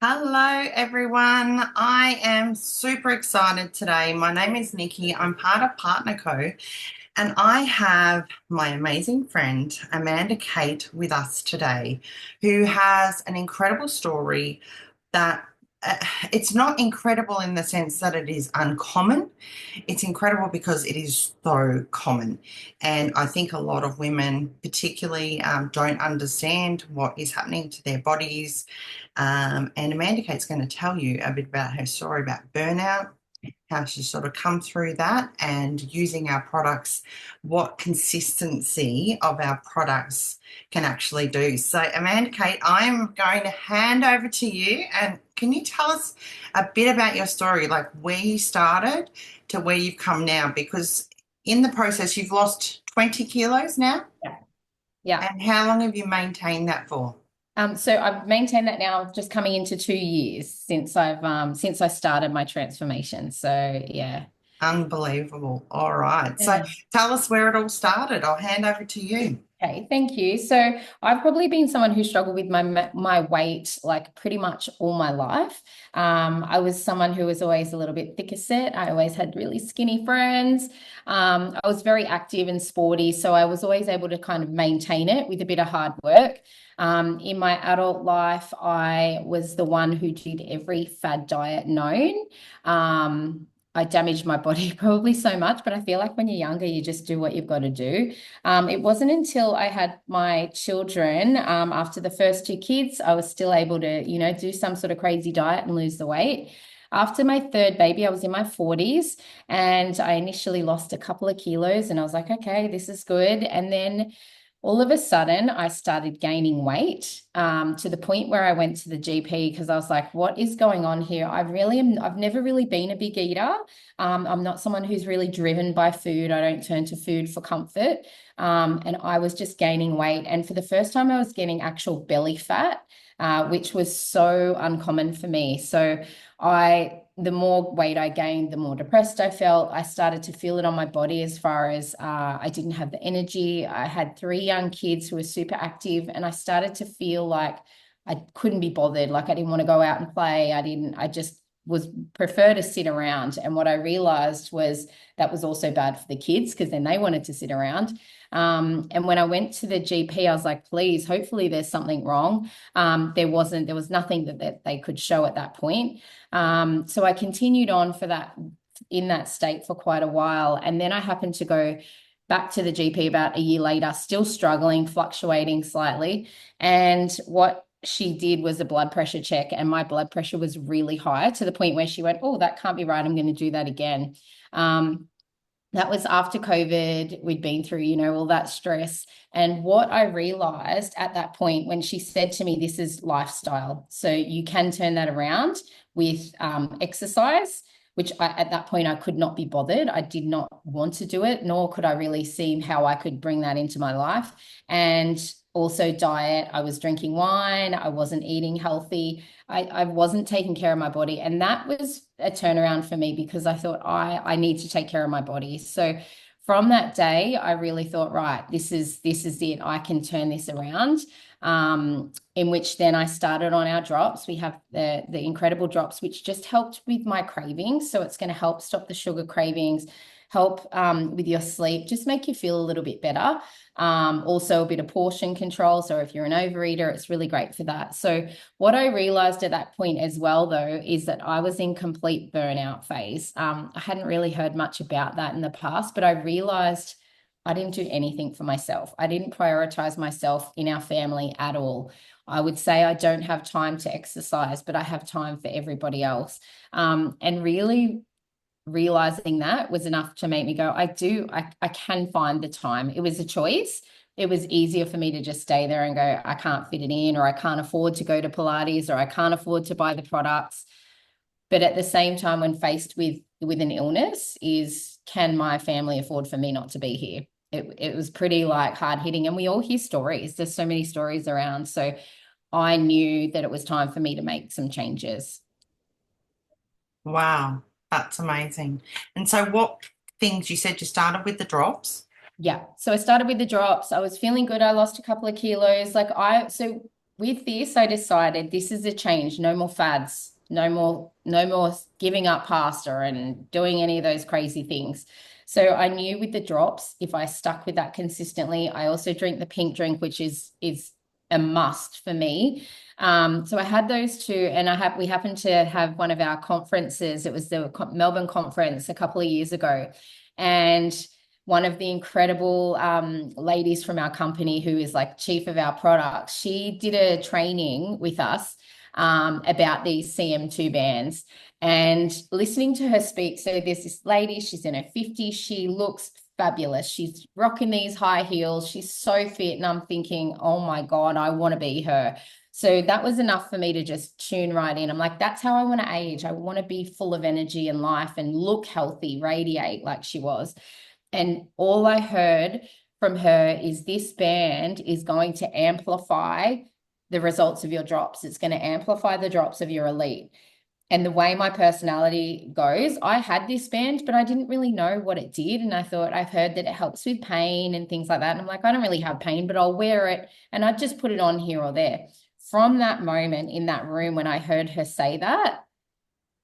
Hello, everyone. I am super excited today. My name is Nikki. I'm part of Partner Co, and I have my amazing friend Amanda Kate with us today, who has an incredible story that uh, it's not incredible in the sense that it is uncommon. It's incredible because it is so common. And I think a lot of women, particularly, don't understand what is happening to their bodies. And Amanda Kate's going to tell you a bit about her story about burnout, how she's sort of come through that, and using our products, what consistency of our products can actually do. So, Amanda Kate, I'm going to hand over to you. And can you tell us a bit about your story, like where you started to where you've come now? Because in the process, you've lost 20 kilos now. Yeah. Yeah. And how long have you maintained that for? So I've maintained that now, just coming into 2 years since I started my transformation. So yeah. Unbelievable. All right. So Yeah. tell us where it all started. I'll hand over to you. Okay, thank you. So I've probably been someone who struggled with my weight like pretty much all my life. I was someone who was always a little bit thicker set. I always had really skinny friends. I was very active and sporty, so I was always able to kind of maintain it with a bit of hard work. In my adult life, I was the one who did every fad diet known. I damaged my body probably so much, but I feel like when you're younger, you just do what you've got to do. It wasn't until I had my children, after the first two kids, I was still able to, do some sort of crazy diet and lose the weight. After my third baby, I was in my 40s and I initially lost a couple of kilos and I was like, okay, this is good. And then all of a sudden, I started gaining weight, to the point where I went to the GP because I was like, what is going on here? I've never really been a big eater. I'm not someone who's really driven by food. I don't turn to food for comfort. And I was just gaining weight. And for the first time, I was getting actual belly fat, which was so uncommon for me. So the more weight I gained, the more depressed I felt. I started to feel it on my body as far as I didn't have the energy. I had three young kids who were super active, and I started to feel like I couldn't be bothered. Like I didn't want to go out and play. I just was prefer to sit around. And what I realized was that was also bad for the kids because then they wanted to sit around. And when I went to the GP, I was like, please, hopefully there's something wrong. There was nothing that they could show at that point. So I continued on for that in that state for quite a while. And then I happened to go back to the GP about a year later, still struggling, fluctuating slightly. And what she did was a blood pressure check, and my blood pressure was really high to the point where she went, oh, that can't be right. I'm going to do that again. That was after COVID. We'd been through, all that stress. And what I realized at that point when she said to me, this is lifestyle. So you can turn that around with exercise, which at that point I could not be bothered. I did not want to do it, nor could I really see how I could bring that into my life. And also diet. I was drinking wine. I wasn't eating healthy. I wasn't taking care of my body. And that was a turnaround for me because I thought I need to take care of my body. So from that day, I really thought, right, this is it. I can turn this around. In which then I started on our drops. We have the incredible drops, which just helped with my cravings. So it's going to help stop the sugar cravings, help with your sleep, just make you feel a little bit better. Also a bit of portion control. So if you're an overeater, it's really great for that. So what I realized at that point as well, though, is that I was in complete burnout phase. I hadn't really heard much about that in the past, but I realized I didn't do anything for myself. I didn't prioritize myself in our family at all. I would say I don't have time to exercise, but I have time for everybody else. And really realizing that was enough to make me go, I can find the time. It was a choice. It was easier for me to just stay there and go, I can't fit it in, or I can't afford to go to Pilates, or I can't afford to buy the products. But at the same time, when faced with an illness, is can my family afford for me not to be here? It was pretty like hard hitting, and we all hear stories. There's so many stories around. So I knew that it was time for me to make some changes. Wow, that's amazing. And so, what things you said you started with the drops? Yeah. So I started with the drops. I was feeling good. I lost a couple of kilos. So with this, I decided this is a change. No more fads. No more giving up pasta and doing any of those crazy things. So I knew with the drops, if I stuck with that consistently, I also drink the pink drink, which is a must for me. So I had those two, and we happened to have one of our conferences. It was the Melbourne conference a couple of years ago, and one of the incredible ladies from our company, who is like chief of our product, she did a training with us about these CM2 bands. And listening to her speak, so there's this lady, she's in her 50s, she looks fabulous. She's rocking these high heels. She's so fit. And I'm thinking, oh my God, I want to be her. So that was enough for me to just tune right in. I'm like, that's how I want to age. I want to be full of energy and life and look healthy, radiate like she was. And all I heard from her is this band is going to amplify the results of your drops. It's going to amplify the drops of your elite. And the way my personality goes, I had this band, but I didn't really know what it did. And I thought, I've heard that it helps with pain and things like that. And I'm like, I don't really have pain, but I'll wear it. And I just put it on here or there. From that moment in that room, when I heard her say that,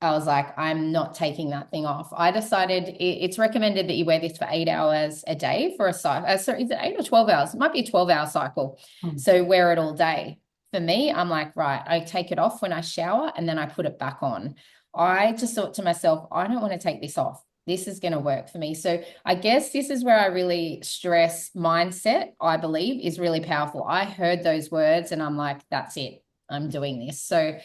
I was like, I'm not taking that thing off. I decided it's recommended that you wear this for 8 hours a day for a cycle. Sorry, is it 8 or 12 hours? It might be a 12-hour cycle. So wear it all day. For me, I'm like, right, I take it off when I shower and then I put it back on. I just thought to myself, I don't want to take this off. This is going to work for me. So I guess this is where I really stress mindset, I believe, is really powerful. I heard those words and I'm like, that's it. I'm doing this. So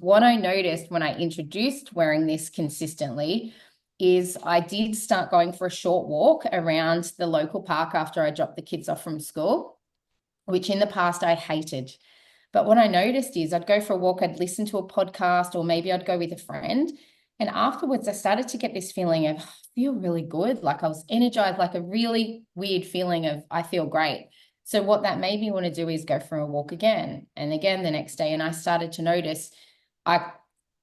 what I noticed when I introduced wearing this consistently is I did start going for a short walk around the local park after I dropped the kids off from school, which in the past I hated. But what I noticed is I'd go for a walk, I'd listen to a podcast, or maybe I'd go with a friend. And afterwards, I started to get this feeling of, I feel really good. Like I was energized, like a really weird feeling of, I feel great. So what that made me want to do is go for a walk again and again the next day. And I started to notice I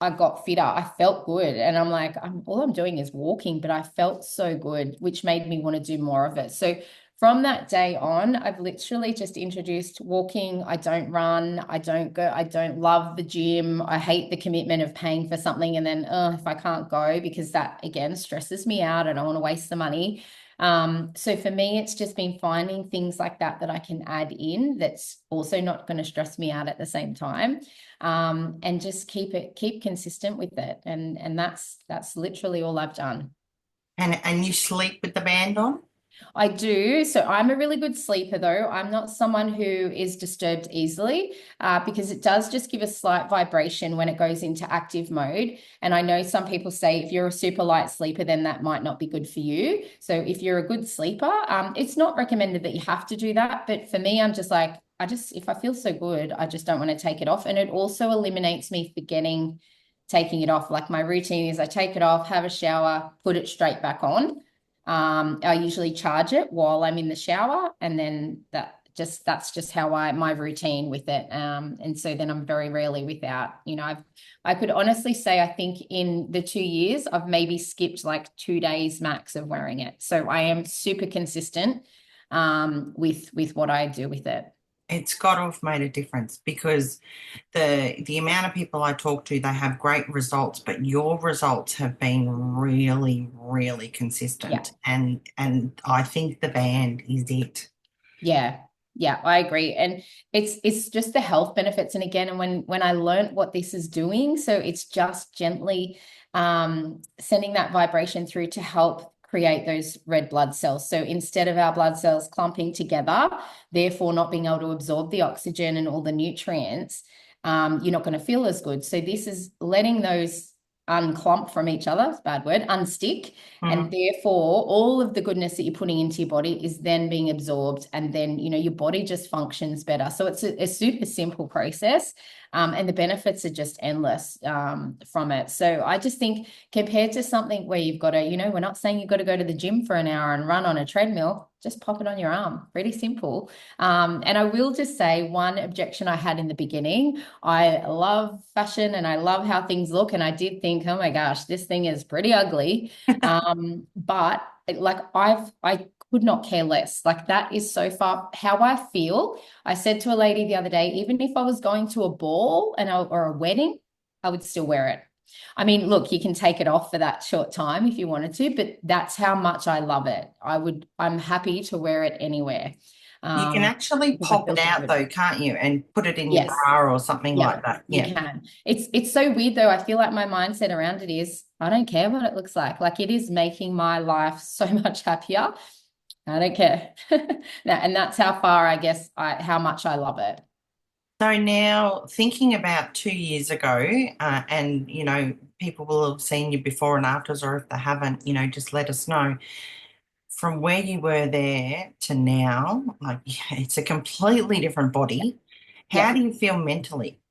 got fitter. I felt good. And I'm like, all I'm doing is walking, but I felt so good, which made me want to do more of it. So from that day on, I've literally just introduced walking. I don't run. I don't love the gym. I hate the commitment of paying for something and then, if I can't go, because that again stresses me out. I don't want to waste the money. So for me, it's just been finding things like that I can add in that's also not going to stress me out at the same time. And just keep consistent with it. And that's literally all I've done. And you sleep with the band on? I do. So I'm a really good sleeper, though. I'm not someone who is disturbed easily because it does just give a slight vibration when it goes into active mode. And I know some people say if you're a super light sleeper, then that might not be good for you. So if you're a good sleeper, it's not recommended that you have to do that. But for me, I'm just like, if I feel so good, I just don't want to take it off. And it also eliminates me forgetting taking it off. Like my routine is I take it off, have a shower, put it straight back on. I usually charge it while I'm in the shower, and then that's just how my routine with it. And so then I'm very rarely without, I could honestly say, I think in the 2 years, I've maybe skipped like 2 days max of wearing it. So I am super consistent, with what I do with it. It's got to have made a difference because the amount of people I talk to, they have great results, but your results have been really, really consistent. Yeah. And I think the band is it. Yeah. Yeah, I agree. And it's just the health benefits. And again, and when I learned what this is doing, so it's just gently sending that vibration through to help create those red blood cells. So instead of our blood cells clumping together, therefore not being able to absorb the oxygen and all the nutrients, you're not going to feel as good. So this is letting those unclump from each other, it's a bad word, unstick, and therefore all of the goodness that you're putting into your body is then being absorbed, and then your body just functions better. So it's a super simple process, and the benefits are just endless from it. So I just think compared to something where you've got to, we're not saying you've got to go to the gym for an hour and run on a treadmill, just pop it on your arm. Pretty simple. And I will just say one objection I had in the beginning, I love fashion and I love how things look. And I did think, oh my gosh, this thing is pretty ugly. But like I could not care less. Like that is so far how I feel. I said to a lady the other day, even if I was going to a ball or a wedding, I would still wear it. I mean, look, you can take it off for that short time if you wanted to, but that's how much I love it. I'm happy to wear it anywhere. You can actually Because I pop feel it so out good. though, can't you? And put it in your Yes. bra or something Yeah, like that. you Yeah. can. It's so weird though. I feel like my mindset around it is I don't care what it looks like. Like it is making my life so much happier. I don't care. And that's how far I guess how much I love it. So now thinking about 2 years ago, and people will have seen you before and afters, or if they haven't, just let us know. From where you were there to now, like it's a completely different body. How Yeah. do you feel mentally?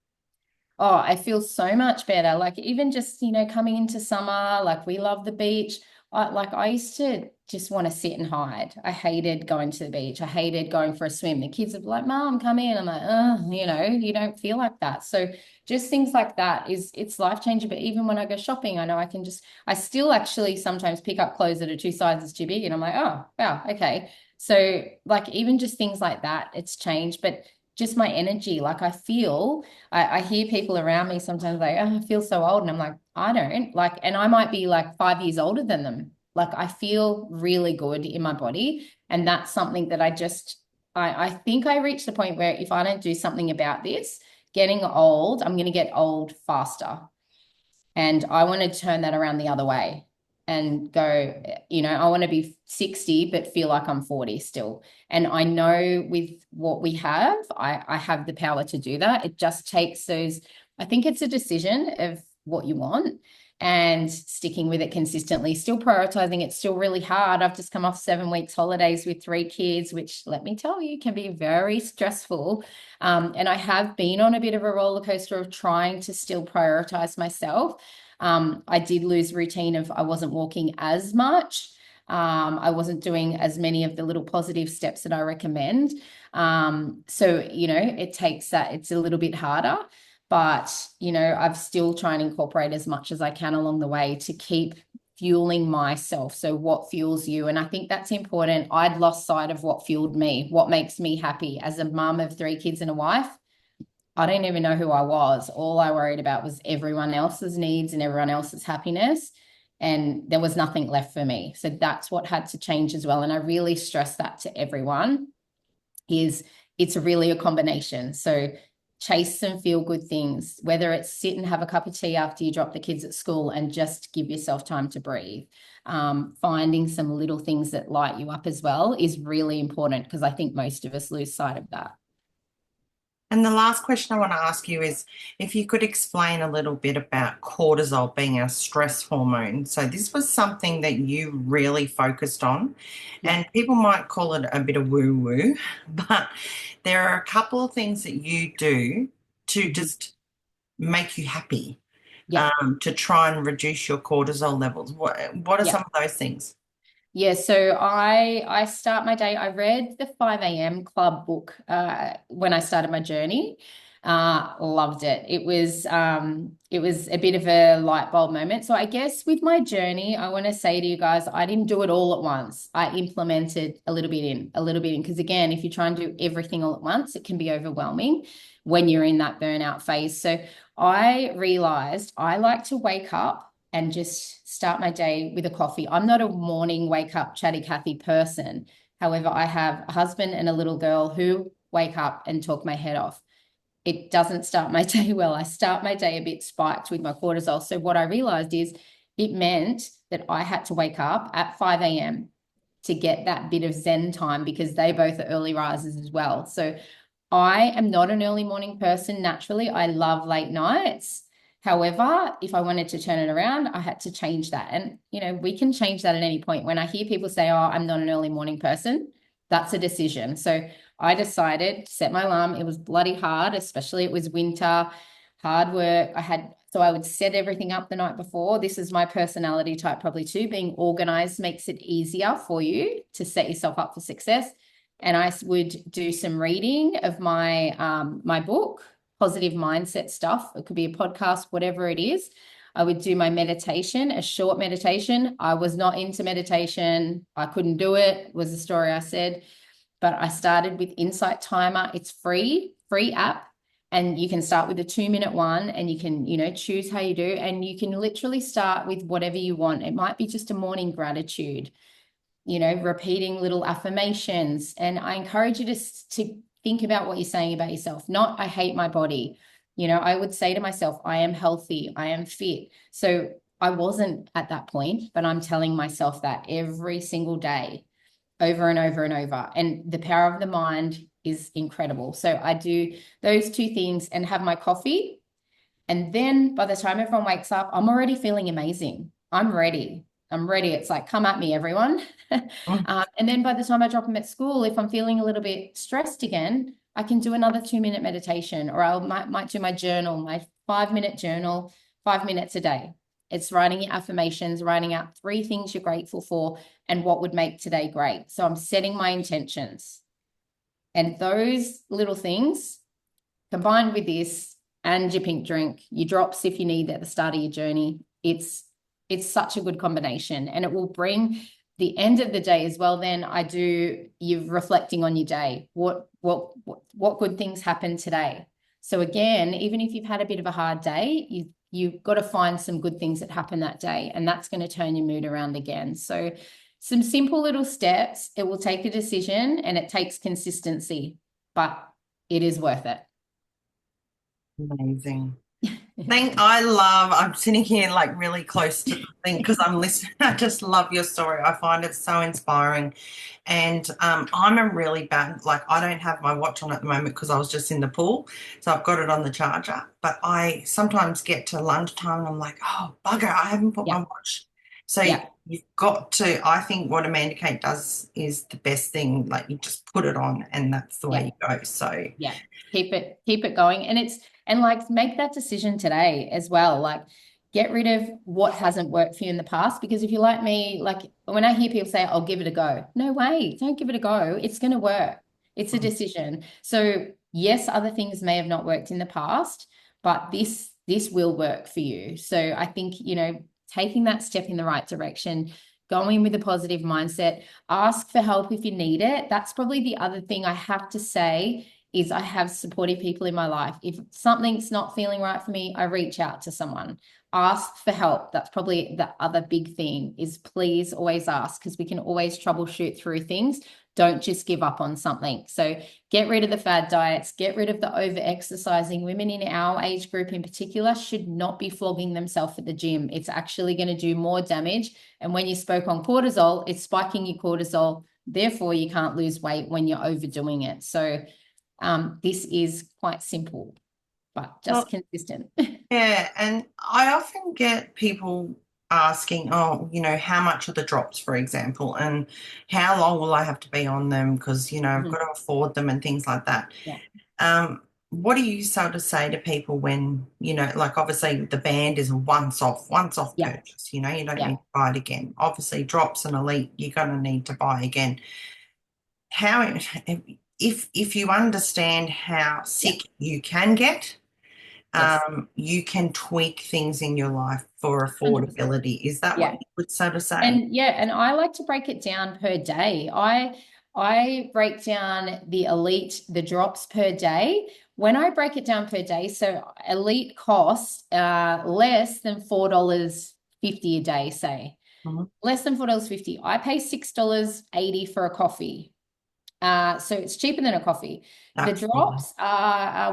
Oh, I feel so much better. Like even just, coming into summer, like we love the beach. I used to just want to sit and hide. I hated going to the beach. I hated going for a swim. The kids would be like, Mom, come in. I'm like, oh, you don't feel like that. So just things like that it's life changing. But even when I go shopping, I know I still actually sometimes pick up clothes that are two sizes too big. And I'm like, oh, wow, okay. So like even just things like that, it's changed. But just my energy, like I hear people around me sometimes like, oh, I feel so old. And I'm like, I don't like, and I might be like 5 years older than them. Like I feel really good in my body. And that's something that I think I reached the point where if I don't do something about this, getting old, I'm going to get old faster. And I want to turn that around the other way and go, I want to be 60, but feel like I'm 40 still. And I know with what we have, I have the power to do that. It just takes I think it's a decision of what you want and sticking with it consistently, still prioritizing. It's still really hard. I've just come off 7 weeks holidays with 3 kids, which let me tell you can be very stressful. And I have been on a bit of a roller coaster of trying to still prioritize myself. I did lose routine of I wasn't walking as much. I wasn't doing as many of the little positive steps that I recommend. So, it takes that, it's a little bit harder, but, I've still try and incorporate as much as I can along the way to keep fueling myself. So what fuels you? And I think that's important. I'd lost sight of what fueled me, what makes me happy as a mum of 3 kids and a wife. I didn't even know who I was. All I worried about was everyone else's needs and everyone else's happiness. And there was nothing left for me. So that's what had to change as well. And I really stress that to everyone is it's really a combination. So chase some feel good things, whether it's sit and have a cup of tea after you drop the kids at school and just give yourself time to breathe. Finding some little things that light you up as well is really important because I think most of us lose sight of that. And the last question I want to ask you is if you could explain a little bit about cortisol being a stress hormone. So, this was something that you really focused on, Yeah. and people might call it a bit of woo woo, but there are a couple of things that you do to just make you happy, Yeah. to try and reduce your cortisol levels. What are Yeah. some of those things? Yeah, so I start my day. I read the 5 a.m. Club book when I started my journey. Loved it. It was a bit of a light bulb moment. So I guess with my journey, I want to say to you guys, I didn't do it all at once. I implemented a little bit in, because again, if you try and do everything all at once, it can be overwhelming when you're in that burnout phase. So I realized I like to wake up and just start my day with a coffee. I'm not a morning wake up chatty Cathy person. However, I have a husband and a little girl who wake up and talk my head off. It doesn't start my day well. I start my day a bit spiked with my cortisol. So what I realized is it meant that I had to wake up at 5 a.m. to get that bit of Zen time because they both are early risers as well. So I am not an early morning person naturally. I love late nights. However, if I wanted to turn it around, I had to change that. And, we can change that at any point. When I hear people say, oh, I'm not an early morning person, that's a decision. So I decided to set my alarm. It was bloody hard, especially it was winter, hard work. I had So I would set everything up the night before. This is my personality type probably too. Being organized makes it easier for you to set yourself up for success. And I would do some reading of my book, positive mindset stuff. It could be a podcast, whatever it is. I would do my meditation, a short meditation. I was not into meditation. I couldn't do it, was the story I said. But I started with Insight Timer. It's free app. And you can start with a 2-minute one, and you can, choose how you do. And you can literally start with whatever you want. It might be just a morning gratitude, repeating little affirmations. And I encourage you to think about what you're saying about yourself, not I hate my body. I would say to myself, I am healthy, I am fit. So I wasn't at that point, but I'm telling myself that every single day, over and over and over. And the power of the mind is incredible. So I do those two things and have my coffee. And then by the time everyone wakes up, I'm already feeling amazing. I'm ready. It's like, come at me, everyone. And then by the time I drop them at school, if I'm feeling a little bit stressed again, I can do another 2-minute meditation, or I might do my journal, my 5-minute journal, 5 minutes a day. It's writing your affirmations, writing out 3 things you're grateful for and what would make today great. So I'm setting my intentions. And those little things combined with this and your pink drink, your drops if you need at the start of your journey, it's such a good combination, and it will bring the end of the day as well. Then you're reflecting on your day. What good things happened today? So again, even if you've had a bit of a hard day, you've got to find some good things that happen that day, and that's going to turn your mood around again. So some simple little steps. It will take a decision, and it takes consistency, but it is worth it. Amazing. I'm sitting here like really close to the thing because I'm listening. I just love your story. I find it so inspiring. And I'm a really bad, like I don't have my watch on at the moment because I was just in the pool. So I've got it on the charger. But I sometimes get to lunchtime and I'm like, oh, bugger, I haven't put my watch. So you've got to, I think what Amanda Kate does is the best thing. Like you just put it on and that's the way you go. So keep it going. And like make that decision today as well. Like get rid of what hasn't worked for you in the past, because if you're like me, like when I hear people say, I'll give it a go. No way, don't give it a go. It's going to work. It's a decision. So yes, other things may have not worked in the past, but this will work for you. So I think, taking that step in the right direction, going with a positive mindset, ask for help if you need it. That's probably the other thing I have to say is I have supportive people in my life. If something's not feeling right for me, I reach out to someone. Ask for help. That's probably the other big thing is please always ask, because we can always troubleshoot through things. Don't just give up on something. So get rid of the fad diets, get rid of the over-exercising. Women in our age group in particular should not be flogging themselves at the gym. It's actually going to do more damage. And when you spoke on cortisol, it's spiking your cortisol. Therefore, you can't lose weight when you're overdoing it. So this is quite simple, but just consistent. Yeah, and I often get people asking, oh, how much are the drops, for example, and how long will I have to be on them because, I've got to afford them and things like that. Yeah. What do you sort of say to people when, like obviously the band is a once-off purchase, you don't need to buy it again. Obviously drops and elite, you're going to need to buy again. How, if you understand how sick you can get, you can tweak things in your life for affordability. 100%. Is that what you would sort of say? And I like to break it down per day. I break down the elite, the drops per day. When I break it down per day, so elite costs less than $4.50 a day, say. Less than $4.50. I pay $6.80 for a coffee. So it's cheaper than a coffee. Absolutely. The drops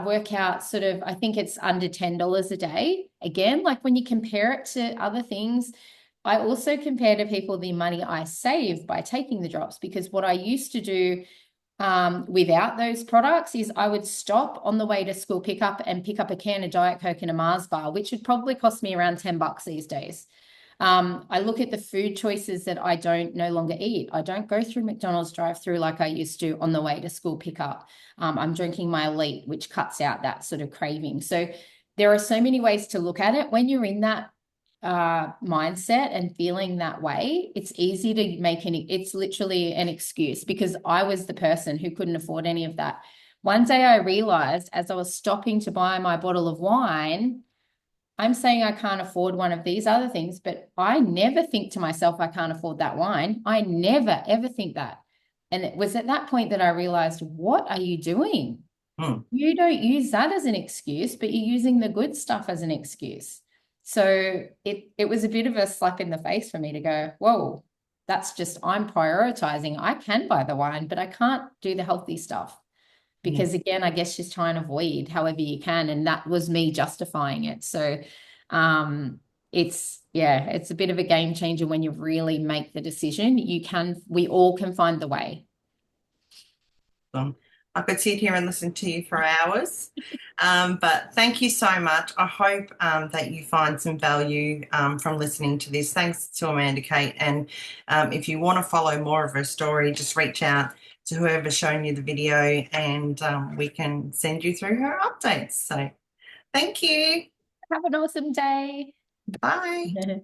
work out sort of, I think it's under $10 a day. Again, like when you compare it to other things, I also compare to people the money I save by taking the drops, because what I used to do without those products is I would stop on the way to school pickup and pick up a can of Diet Coke and a Mars bar, which would probably cost me around $10 these days. I look at the food choices that I don't no longer eat. I don't go through McDonald's drive-through like I used to on the way to school pickup. I'm drinking my Elite, which cuts out that sort of craving. So there are so many ways to look at it. When you're in that mindset and feeling that way, it's easy to it's literally an excuse, because I was the person who couldn't afford any of that. One day I realized, as I was stopping to buy my bottle of wine, I'm saying I can't afford one of these other things, but I never think to myself, I can't afford that wine. I never, ever think that. And it was at that point that I realized, what are you doing? Hmm. You don't use that as an excuse, but you're using the good stuff as an excuse. So it was a bit of a slap in the face for me to go, whoa, that's just, I'm prioritizing. I can buy the wine, but I can't do the healthy stuff, Yeah. because again, I guess just try and avoid however you can. And that was me justifying it. So um it's a bit of a game changer when you really make the decision. We all can find the way. I could sit here and listen to you for hours, but thank you so much. I hope that you find some value from listening to this. Thanks to Amanda Kate. And if you want to follow more of her story, just reach out to whoever's shown you the video, and we can send you through her updates. So thank you. Have an awesome day. Bye. Bye.